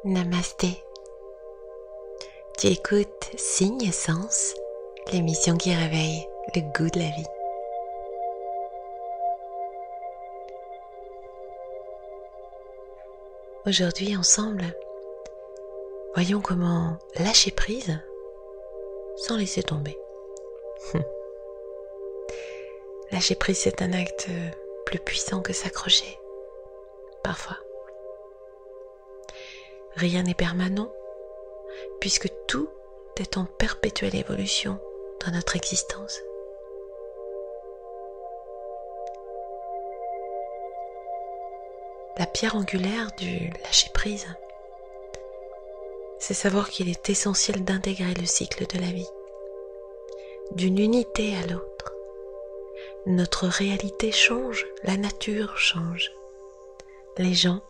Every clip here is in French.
Namasté. Tu écoutes Signe Sens, l'émission qui réveille le goût de la vie. Aujourd'hui, ensemble, voyons comment lâcher prise sans laisser tomber. Lâcher prise, c'est un acte plus puissant que s'accrocher, parfois. Rien n'est permanent, puisque tout est en perpétuelle évolution dans notre existence. La pierre angulaire du lâcher-prise, c'est savoir qu'il est essentiel d'intégrer le cycle de la vie, d'une unité à l'autre. Notre réalité change, la nature change. Les gens,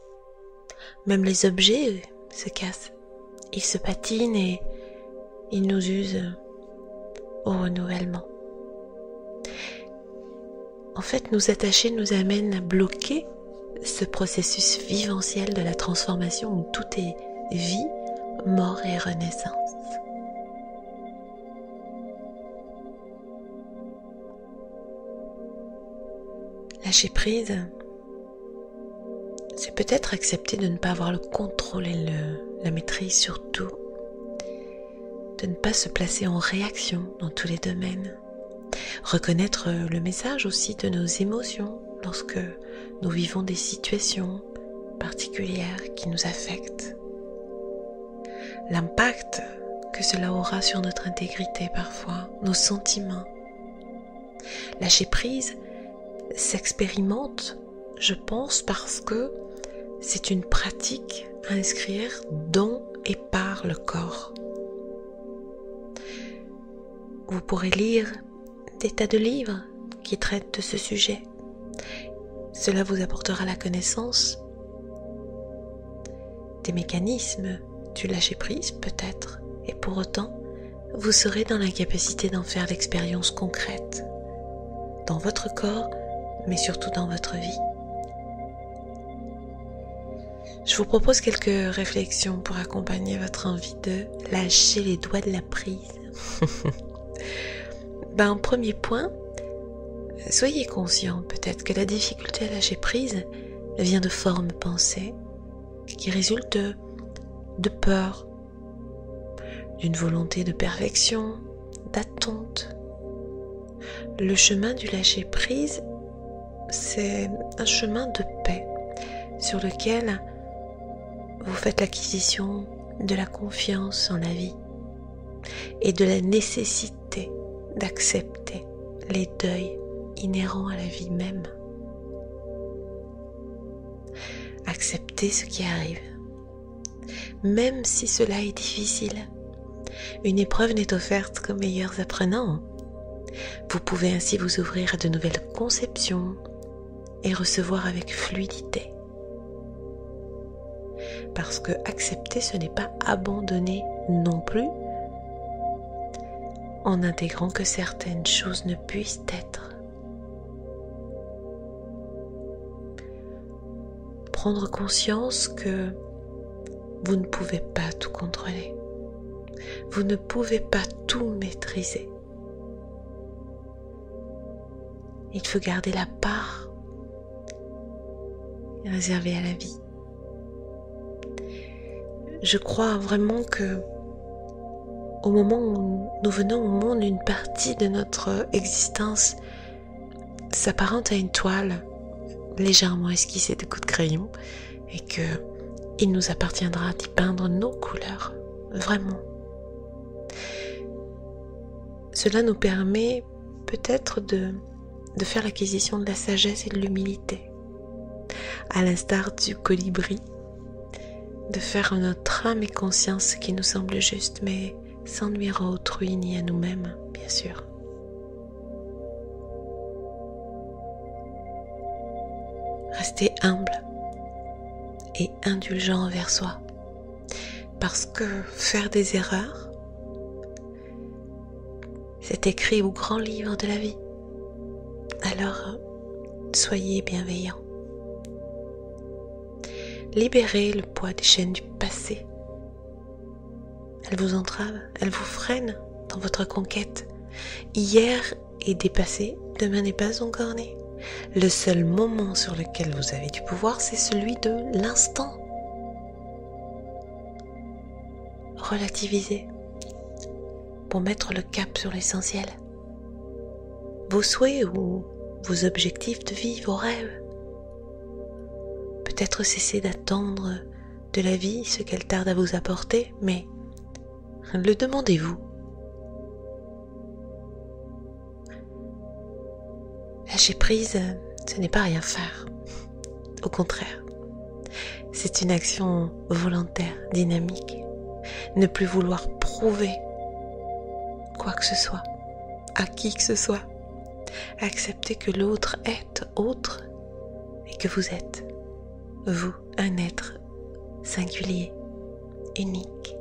même les objets, se cassent. Ils se patinent et ils nous usent au renouvellement. En fait, nous attacher nous amène à bloquer ce processus viventiel de la transformation où tout est vie, mort et renaissance. Lâcher prise, c'est peut-être accepter de ne pas avoir le contrôle et la maîtrise sur tout, de ne pas se placer en réaction dans tous les domaines, reconnaître le message aussi de nos émotions lorsque nous vivons des situations particulières qui nous affectent, l'impact que cela aura sur notre intégrité parfois, nos sentiments. Lâcher prise s'expérimente, je pense, parce que c'est une pratique à inscrire dans et par le corps. Vous pourrez lire des tas de livres qui traitent de ce sujet. Cela vous apportera la connaissance des mécanismes du lâcher-prise peut-être, et pour autant, vous serez dans l'incapacité d'en faire l'expérience concrète, dans votre corps, mais surtout dans votre vie. Je vous propose quelques réflexions pour accompagner votre envie de lâcher les doigts de la prise. Premier point, soyez conscient peut-être que la difficulté à lâcher prise vient de formes pensées qui résultent de peur, d'une volonté de perfection, d'attente. Le chemin du lâcher prise, c'est un chemin de paix sur lequel vous faites l'acquisition de la confiance en la vie et de la nécessité d'accepter les deuils inhérents à la vie même. Accepter ce qui arrive, même si cela est difficile. Une épreuve n'est offerte qu'aux meilleurs apprenants. Vous pouvez ainsi vous ouvrir à de nouvelles conceptions et recevoir avec fluidité. Parce que accepter, ce n'est pas abandonner non plus, en intégrant que certaines choses ne puissent être. Prendre conscience que vous ne pouvez pas tout contrôler. Vous ne pouvez pas tout maîtriser. Il faut garder la part réservée à la vie. Je crois vraiment que au moment où nous venons au monde, une partie de notre existence s'apparente à une toile légèrement esquissée de coups de crayon et que il nous appartiendra d'y peindre nos couleurs, vraiment. Cela nous permet peut-être de faire l'acquisition de la sagesse et de l'humilité, à l'instar du colibri, de faire en notre âme et conscience ce qui nous semble juste, mais sans nuire à autrui ni à nous-mêmes, bien sûr. Restez humble et indulgent envers soi, parce que faire des erreurs, c'est écrit au grand livre de la vie. Alors, soyez bienveillants. libérez le poids des chaînes du passé. Elles vous entravent, elles vous freinent dans votre conquête. Hier est dépassé, demain n'est pas encore né. Le seul moment sur lequel vous avez du pouvoir, c'est celui de l'instant. Relativisez pour mettre le cap sur l'essentiel. Vos souhaits ou vos objectifs de vie, vos rêves. Peut-être cesser d'attendre de la vie ce qu'elle tarde à vous apporter, mais le demandez-vous. Lâcher prise, ce n'est pas rien faire. Au contraire, c'est une action volontaire, dynamique. Ne plus vouloir prouver quoi que ce soit, à qui que ce soit. Accepter que l'autre est autre et que vous êtes, vous, un être singulier, unique.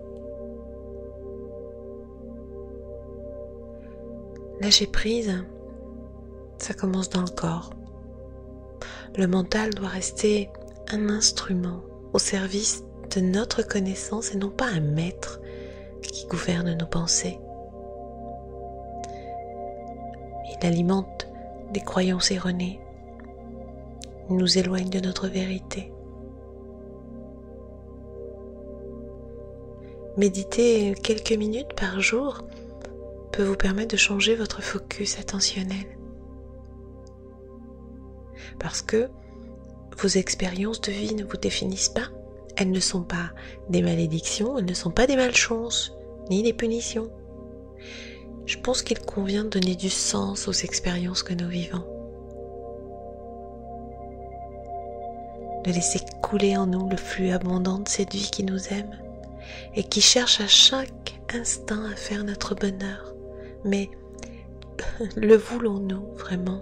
Lâcher prise, ça commence dans le corps. Le mental doit rester un instrument au service de notre connaissance et non pas un maître qui gouverne nos pensées. Il alimente des croyances erronées. Il nous éloigne de notre vérité. Méditer quelques minutes par jour peut vous permettre de changer votre focus attentionnel. Parce que vos expériences de vie ne vous définissent pas. Elles ne sont pas des malédictions, elles ne sont pas des malchances, ni des punitions. Je pense qu'il convient de donner du sens aux expériences que nous vivons. De laisser couler en nous le flux abondant de cette vie qui nous aime et qui cherche à chaque instant à faire notre bonheur. Mais le voulons-nous vraiment ?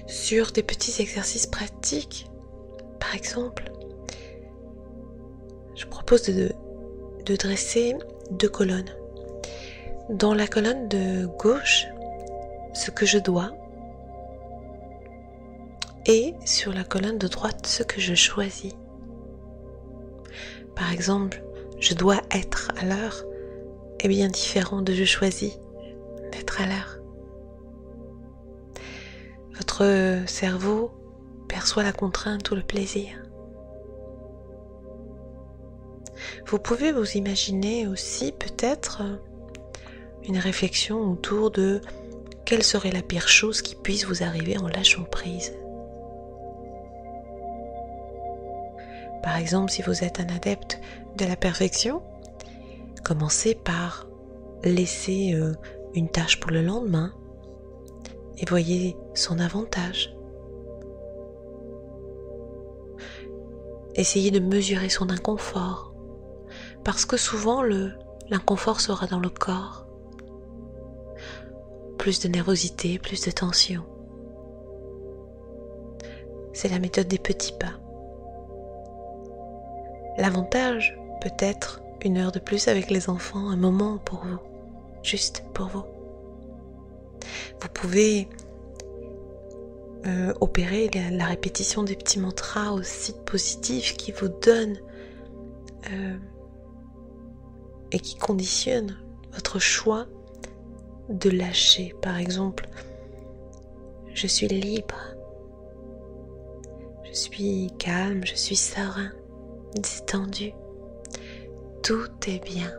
Sur des petits exercices pratiques, par exemple, je propose de dresser 2 colonnes. Dans la colonne de gauche, ce que je dois, et sur la colonne de droite, ce que je choisis. Par exemple, je dois être à l'heure est bien différent de je choisis d'être à l'heure. Votre cerveau perçoit la contrainte ou le plaisir. Vous pouvez vous imaginer aussi peut-être une réflexion autour de quelle serait la pire chose qui puisse vous arriver en lâchant prise. Par exemple, si vous êtes un adepte de la perfection, commencez par laisser une tâche pour le lendemain et voyez son avantage. Essayez de mesurer son inconfort, parce que souvent l'inconfort sera dans le corps. Plus de nervosité, plus de tension. C'est la méthode des petits pas. L'avantage peut être 1 heure de plus avec les enfants, un moment pour vous, juste pour vous. Vous pouvez opérer la répétition des petits mantras aussi positifs qui vous donnent et qui conditionnent votre choix de lâcher. Par exemple, je suis libre, je suis calme, je suis serein, détendu, tout est bien.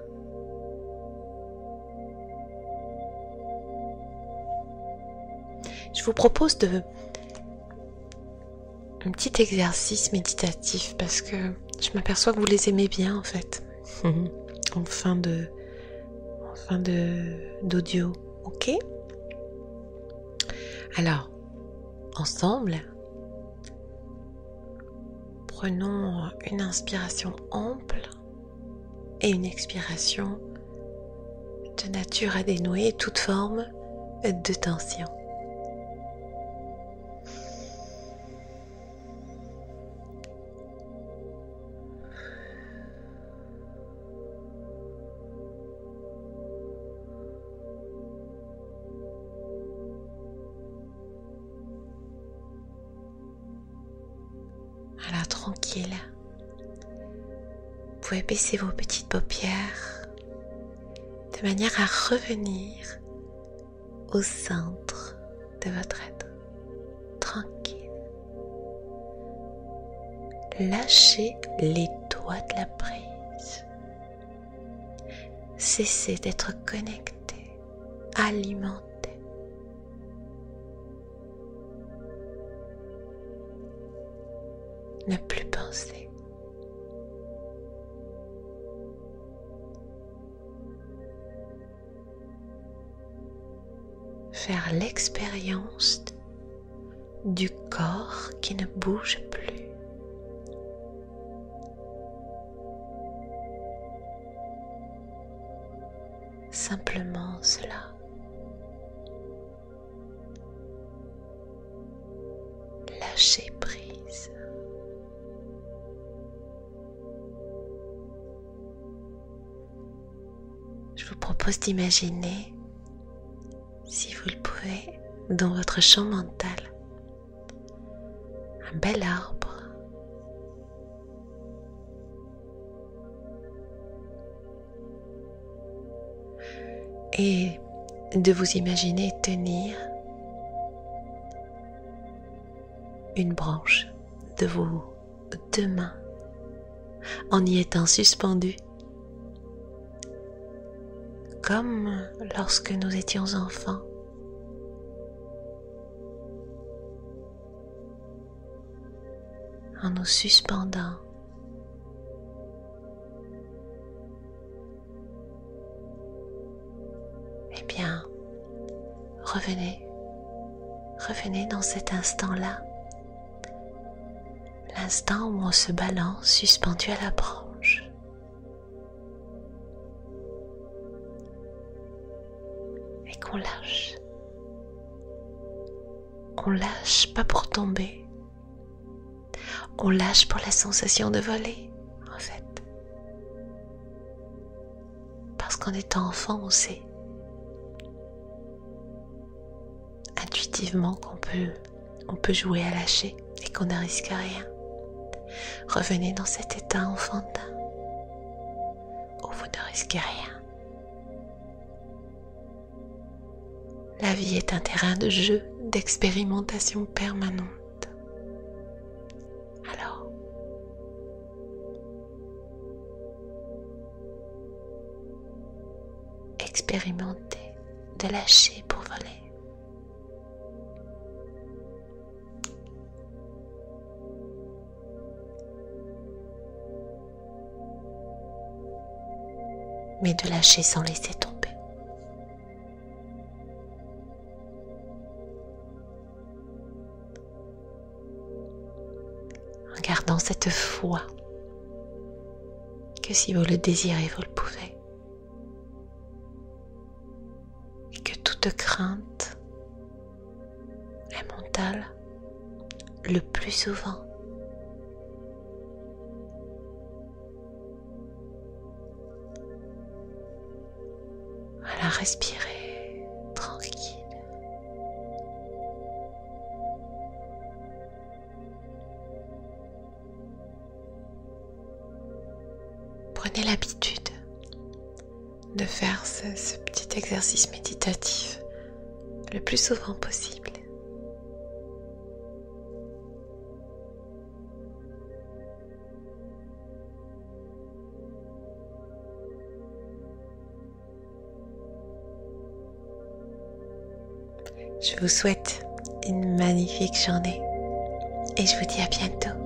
Je vous propose un petit exercice méditatif parce que je m'aperçois que vous les aimez bien en fait. en fin d'audio, ok? Alors, ensemble, prenons une inspiration ample et une expiration de nature à dénouer toute forme de tension. Alors tranquille, vous pouvez baisser vos petites paupières de manière à revenir au centre de votre être. Tranquille. Lâchez les doigts de la prise. Cessez d'être connecté, alimenté. Ne plus penser. Faire l'expérience du corps qui ne bouge plus. Simplement cela. Lâcher prise. Je vous propose d'imaginer, si vous le pouvez, dans votre champ mental, un bel arbre. Et de vous imaginer tenir une branche de vos deux mains en y étant suspendu, comme lorsque nous étions enfants. En nous suspendant. Eh bien, revenez dans cet instant-là, l'instant où on se balance suspendu à la branche. Et qu'on lâche. On lâche pas pour tomber. On lâche pour la sensation de voler, en fait. Parce qu'en étant enfant, on sait intuitivement qu'on peut jouer à lâcher et qu'on ne risque rien. Revenez dans cet état enfantin où vous ne risquez rien. La vie est un terrain de jeu, d'expérimentation permanente. Alors, expérimentez de lâcher pour voler. Mais de lâcher sans laisser tomber. En gardant cette foi que si vous le désirez, vous le pouvez. Et que toute crainte est mentale le plus souvent. Voilà, respirez tranquille. Prenez l'habitude de faire ce petit exercice méditatif le plus souvent possible. Je vous souhaite une magnifique journée et je vous dis à bientôt.